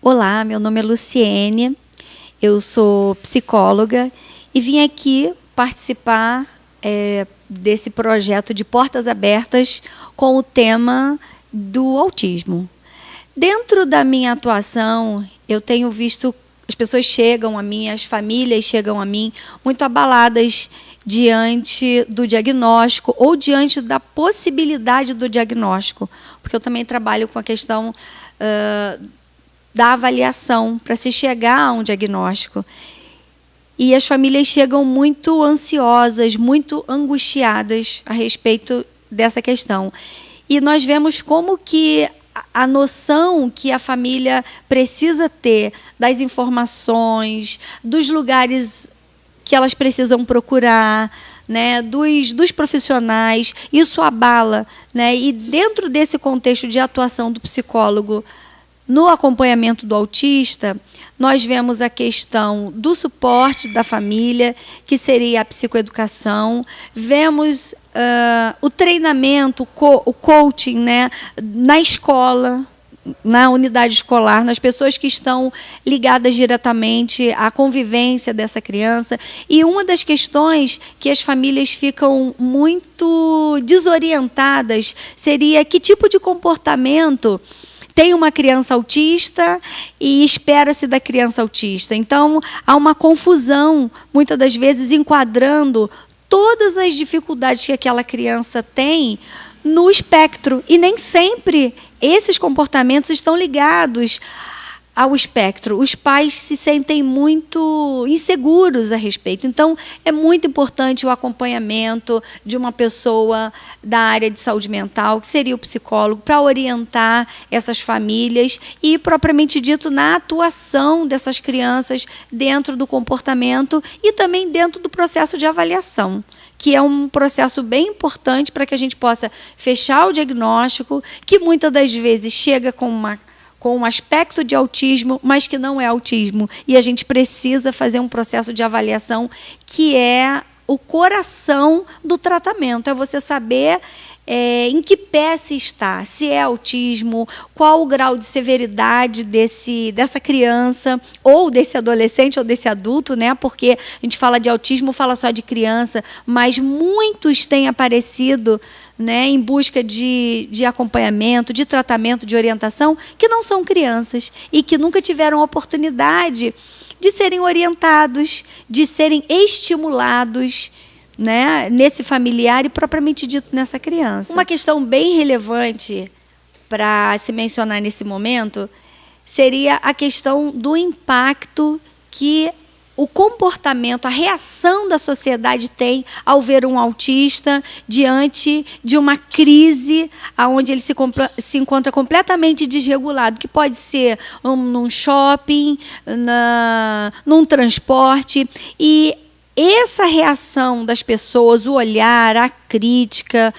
Olá, meu nome é Luciene, eu sou psicóloga e vim aqui participar desse projeto de Portas Abertas com o tema do autismo. Dentro da minha atuação, eu tenho visto as pessoas chegam a mim, as famílias chegam a mim muito abaladas diante do diagnóstico ou diante da possibilidade do diagnóstico, porque eu também trabalho com a questão da avaliação para se chegar a um diagnóstico. E as famílias chegam muito ansiosas, muito angustiadas a respeito dessa questão. E nós vemos como que a noção que a família precisa ter das informações, dos lugares que elas precisam procurar, né, dos profissionais, isso abala, né? E dentro desse contexto de atuação do psicólogo no acompanhamento do autista, nós vemos a questão do suporte da família, que seria a psicoeducação, vemos o treinamento, o coaching, né, na escola, na unidade escolar, nas pessoas que estão ligadas diretamente à convivência dessa criança. E uma das questões que as famílias ficam muito desorientadas seria que tipo de comportamento tem uma criança autista e espera-se da criança autista. Então, há uma confusão, muitas das vezes, enquadrando todas as dificuldades que aquela criança tem no espectro. E nem sempre esses comportamentos estão ligados ao espectro. Os pais se sentem muito inseguros a respeito. Então, é muito importante o acompanhamento de uma pessoa da área de saúde mental, que seria o psicólogo, para orientar essas famílias e, propriamente dito, na atuação dessas crianças dentro do comportamento e também dentro do processo de avaliação, que é um processo bem importante para que a gente possa fechar o diagnóstico, que muitas das vezes chega com um aspecto de autismo, mas que não é autismo. E a gente precisa fazer um processo de avaliação que é o coração do tratamento. É você saber em que pé se está, se é autismo, qual o grau de severidade dessa criança, ou desse adolescente, ou desse adulto, né? Porque a gente fala de autismo, fala só de criança, mas muitos têm aparecido, né, em busca de acompanhamento, de tratamento, de orientação, que não são crianças e que nunca tiveram oportunidade de serem orientados, de serem estimulados, né, nesse familiar e propriamente dito nessa criança. Uma questão bem relevante para se mencionar nesse momento seria a questão do impacto que o comportamento, a reação da sociedade tem ao ver um autista diante de uma crise onde ele se encontra completamente desregulado, que pode ser num shopping, num transporte. E essa reação das pessoas, o olhar, a crítica,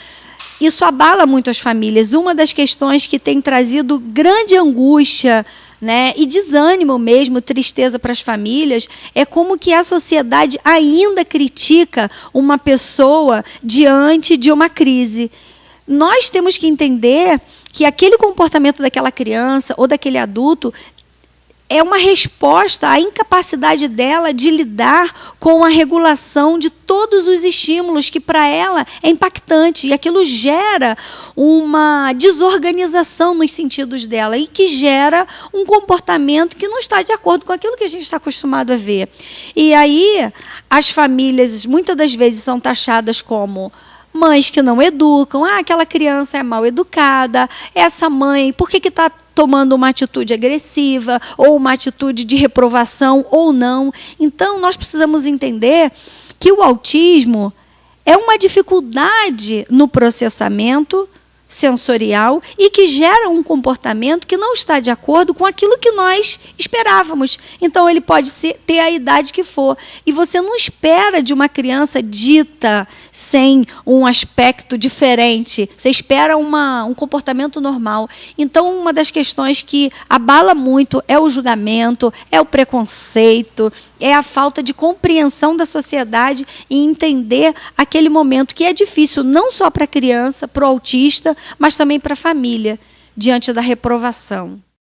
isso abala muito as famílias. Uma das questões que tem trazido grande angústia, né, e desânimo mesmo, tristeza para as famílias, é como que a sociedade ainda critica uma pessoa diante de uma crise. Nós temos que entender que aquele comportamento daquela criança ou daquele adulto é uma resposta à incapacidade dela de lidar com a regulação de todos os estímulos, que para ela é impactante. E aquilo gera uma desorganização nos sentidos dela e que gera um comportamento que não está de acordo com aquilo que a gente está acostumado a ver. E aí as famílias muitas das vezes são taxadas como mães que não educam. Aquela criança é mal educada, essa mãe, por que está tomando uma atitude agressiva ou uma atitude de reprovação ou não? Então, nós precisamos entender que o autismo é uma dificuldade no processamento sensorial e que gera um comportamento que não está de acordo com aquilo que nós esperávamos. Então, ele pode ter a idade que for. E você não espera de uma criança dita sem um aspecto diferente. Você espera um comportamento normal. Então, uma das questões que abala muito é o julgamento, é o preconceito, é a falta de compreensão da sociedade e entender aquele momento que é difícil não só para a criança, para o autista, mas também para a família, diante da reprovação.